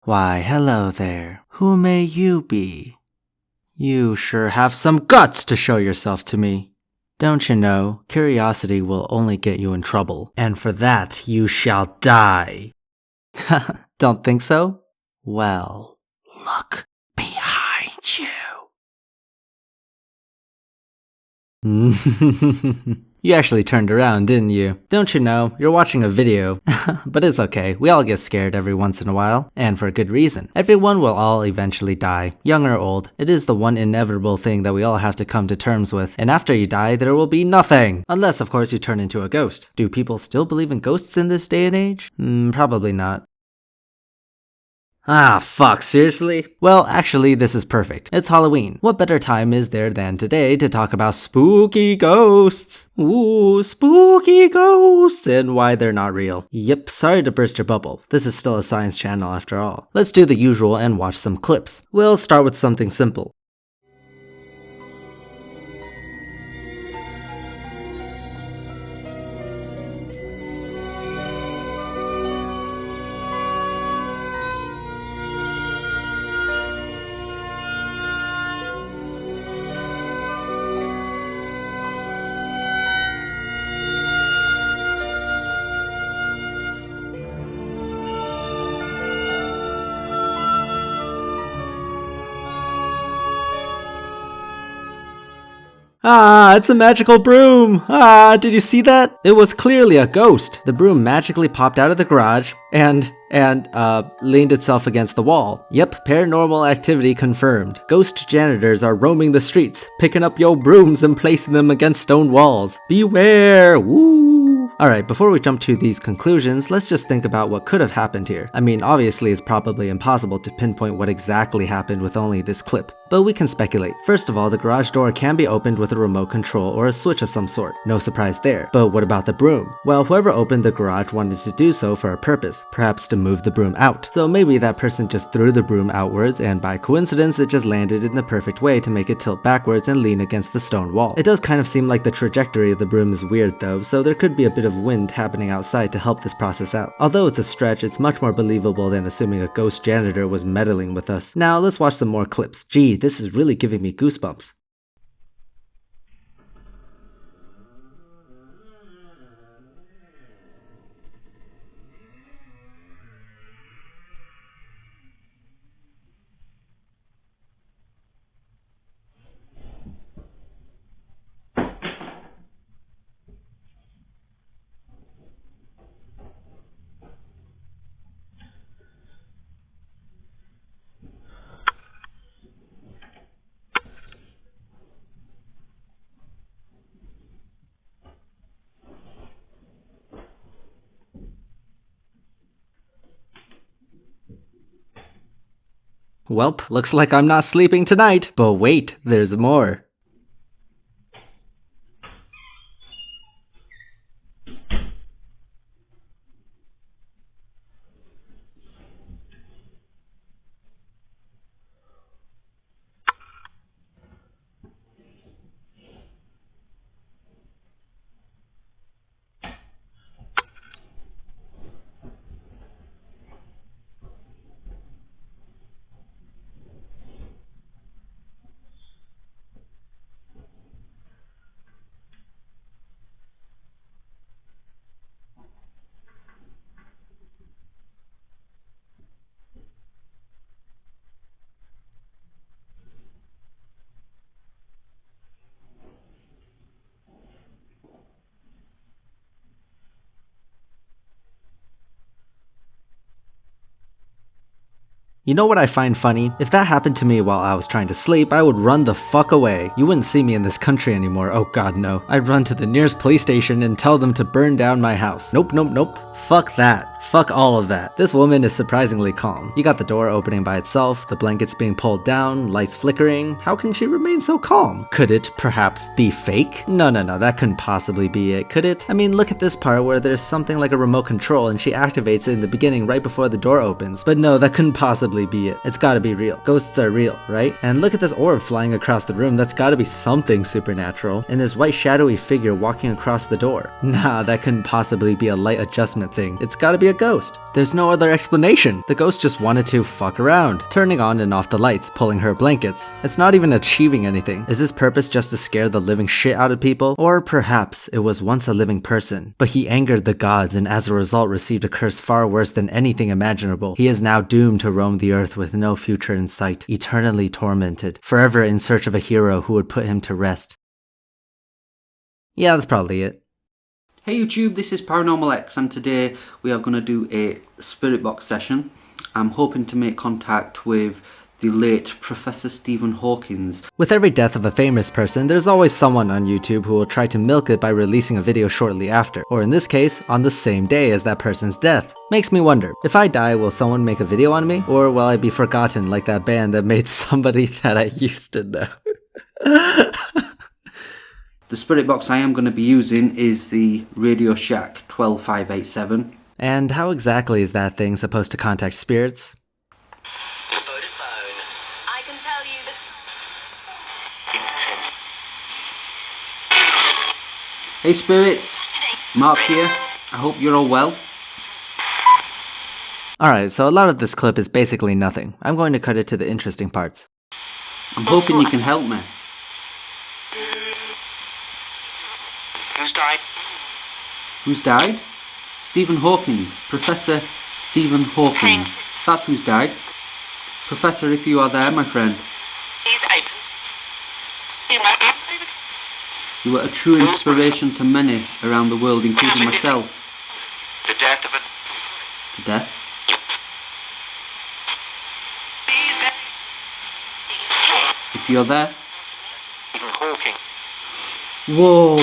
Why, hello there. Who may you be? You sure have some guts to show yourself to me. Don't you know, curiosity will only get you in trouble, and for that you shall die. Don't think so? Well, look behind you. You actually turned around, didn't you? Don't you know, you're watching a video. But it's okay, we all get scared every once in a while, and for good reason. Everyone will all eventually die, young or old. It is the one inevitable thing that we all have to come to terms with, and after you die, there will be nothing! Unless, of course, you turn into a ghost. Do people still believe in ghosts in this day and age? Probably not. Ah, fuck, seriously? Well, actually, this is perfect. It's Halloween. What better time is there than today to talk about spooky ghosts? Ooh, spooky ghosts, and why they're not real. Yep, sorry to burst your bubble. This is still a science channel after all. Let's do the usual and watch some clips. We'll start with something simple. Ah, it's a magical broom! Ah, did you see that? It was clearly a ghost. The broom magically popped out of the garage and leaned itself against the wall. Yep, paranormal activity confirmed. Ghost janitors are roaming the streets, picking up your brooms and placing them against stone walls. Beware! Woo! Alright, before we jump to these conclusions, let's just think about what could have happened here. I mean, obviously it's probably impossible to pinpoint what exactly happened with only this clip, but we can speculate. First of all, the garage door can be opened with a remote control or a switch of some sort. No surprise there. But what about the broom? Well, whoever opened the garage wanted to do so for a purpose, perhaps to move the broom out. So maybe that person just threw the broom outwards and by coincidence it just landed in the perfect way to make it tilt backwards and lean against the stone wall. It does kind of seem like the trajectory of the broom is weird though, so there could be a bit of wind happening outside to help this process out. Although it's a stretch, it's much more believable than assuming a ghost janitor was meddling with us. Now let's watch some more clips. Gee, this is really giving me goosebumps. Welp, looks like I'm not sleeping tonight. But wait, there's more. You know what I find funny? If that happened to me while I was trying to sleep, I would run the fuck away. You wouldn't see me in this country anymore, oh god no. I'd run to the nearest police station and tell them to burn down my house. Nope, nope, nope. Fuck that. Fuck all of that. This woman is surprisingly calm. You got the door opening by itself, the blankets being pulled down, lights flickering. How can she remain so calm? Could it perhaps be fake? No, that couldn't possibly be it, could it? I mean, look at this part where there's something like a remote control and she activates it in the beginning right before the door opens. But no, that couldn't possibly be it. It's gotta be real. Ghosts are real, right? And look at this orb flying across the room. That's gotta be something supernatural. And this white shadowy figure walking across the door. Nah, that couldn't possibly be a light adjustment thing. It's gotta be a a ghost. There's no other explanation. The ghost just wanted to fuck around, turning on and off the lights, pulling her blankets. It's not even achieving anything. Is his purpose just to scare the living shit out of people? Or perhaps it was once a living person, but he angered the gods and as a result received a curse far worse than anything imaginable. He is now doomed to roam the earth with no future in sight, eternally tormented, forever in search of a hero who would put him to rest. Yeah, that's probably it. Hey YouTube, this is Paranormal X and today we are going to do a spirit box session. I'm hoping to make contact with the late Professor Stephen Hawking. With every death of a famous person, there's always someone on YouTube who will try to milk it by releasing a video shortly after, or in this case, on the same day as that person's death. Makes me wonder, if I die, will someone make a video on me? Or will I be forgotten like that band that made somebody that I used to know? The spirit box I am going to be using is the Radio Shack 12587. And how exactly is that thing supposed to contact spirits? I can tell you this. Hey spirits, Mark here. I hope you're all well. Alright, so a lot of this clip is basically nothing. I'm going to cut it to the interesting parts. I'm hoping you can help me. Who's died? Who's died? Stephen Hawking. Professor Stephen Hawking. That's who's died. Professor, if you are there, my friend. He's open. You were a true inspiration to many around the world, including myself. The death of a... To death? If you're there. Stephen Hawking. Whoa!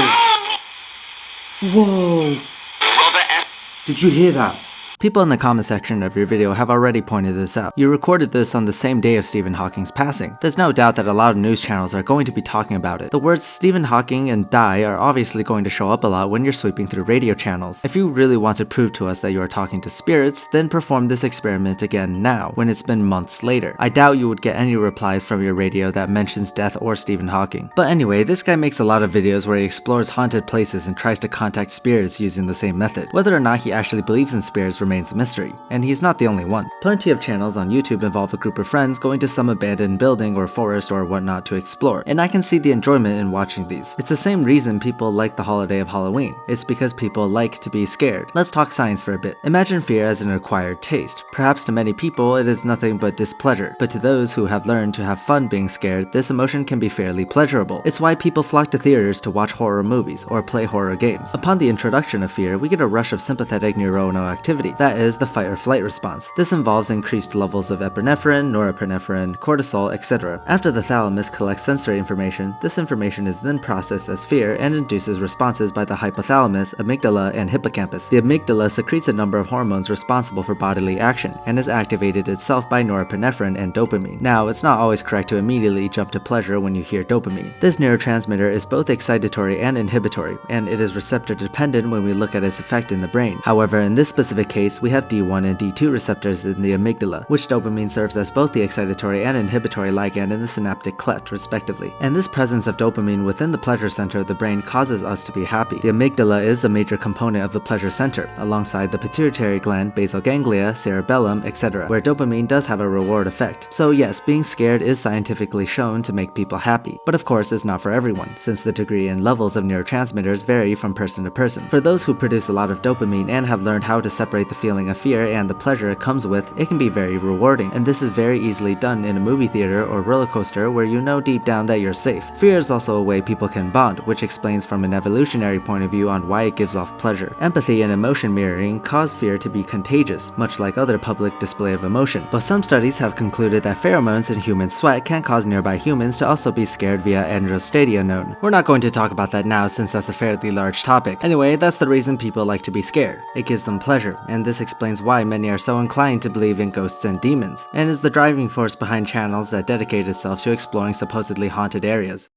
Whoa! Robert F. Did you hear that? People in the comment section of your video have already pointed this out. You recorded this on the same day of Stephen Hawking's passing. There's no doubt that a lot of news channels are going to be talking about it. The words Stephen Hawking and die are obviously going to show up a lot when you're sweeping through radio channels. If you really want to prove to us that you are talking to spirits, then perform this experiment again now, when it's been months later. I doubt you would get any replies from your radio that mentions death or Stephen Hawking. But anyway, this guy makes a lot of videos where he explores haunted places and tries to contact spirits using the same method. Whether or not he actually believes in spirits remains a mystery, and he's not the only one. Plenty of channels on YouTube involve a group of friends going to some abandoned building or forest or whatnot to explore, and I can see the enjoyment in watching these. It's the same reason people like the holiday of Halloween. It's because people like to be scared. Let's talk science for a bit. Imagine fear as an acquired taste. Perhaps to many people it is nothing but displeasure, but to those who have learned to have fun being scared, this emotion can be fairly pleasurable. It's why people flock to theaters to watch horror movies or play horror games. Upon the introduction of fear, we get a rush of sympathetic neuronal activity, that is, the fight or flight response. This involves increased levels of epinephrine, norepinephrine, cortisol, etc. After the thalamus collects sensory information, this information is then processed as fear and induces responses by the hypothalamus, amygdala, and hippocampus. The amygdala secretes a number of hormones responsible for bodily action, and is activated itself by norepinephrine and dopamine. Now, it's not always correct to immediately jump to pleasure when you hear dopamine. This neurotransmitter is both excitatory and inhibitory, and it is receptor dependent when we look at its effect in the brain. However, in this specific case, we have D1 and D2 receptors in the amygdala, which dopamine serves as both the excitatory and inhibitory ligand in the synaptic cleft, respectively. And this presence of dopamine within the pleasure center of the brain causes us to be happy. The amygdala is a major component of the pleasure center, alongside the pituitary gland, basal ganglia, cerebellum, etc., where dopamine does have a reward effect. So yes, being scared is scientifically shown to make people happy, but of course it's not for everyone, since the degree and levels of neurotransmitters vary from person to person. For those who produce a lot of dopamine and have learned how to separate the feeling of fear and the pleasure it comes with, it can be very rewarding, and this is very easily done in a movie theater or roller coaster where you know deep down that you're safe. Fear is also a way people can bond, which explains from an evolutionary point of view on why it gives off pleasure. Empathy and emotion mirroring cause fear to be contagious, much like other public display of emotion, but some studies have concluded that pheromones in human sweat can cause nearby humans to also be scared via androstenedione. We're not going to talk about that now since that's a fairly large topic. Anyway, that's the reason people like to be scared. It gives them pleasure, and this explains why many are so inclined to believe in ghosts and demons, and is the driving force behind channels that dedicate itself to exploring supposedly haunted areas.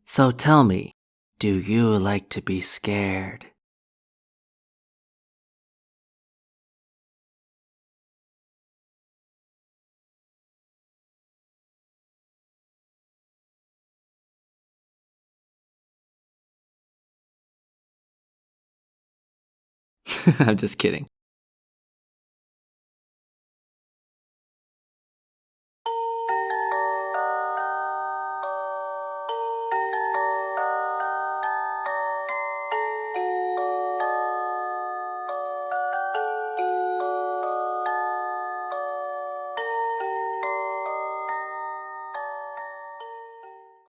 So tell me, do you like to be scared? I'm just kidding.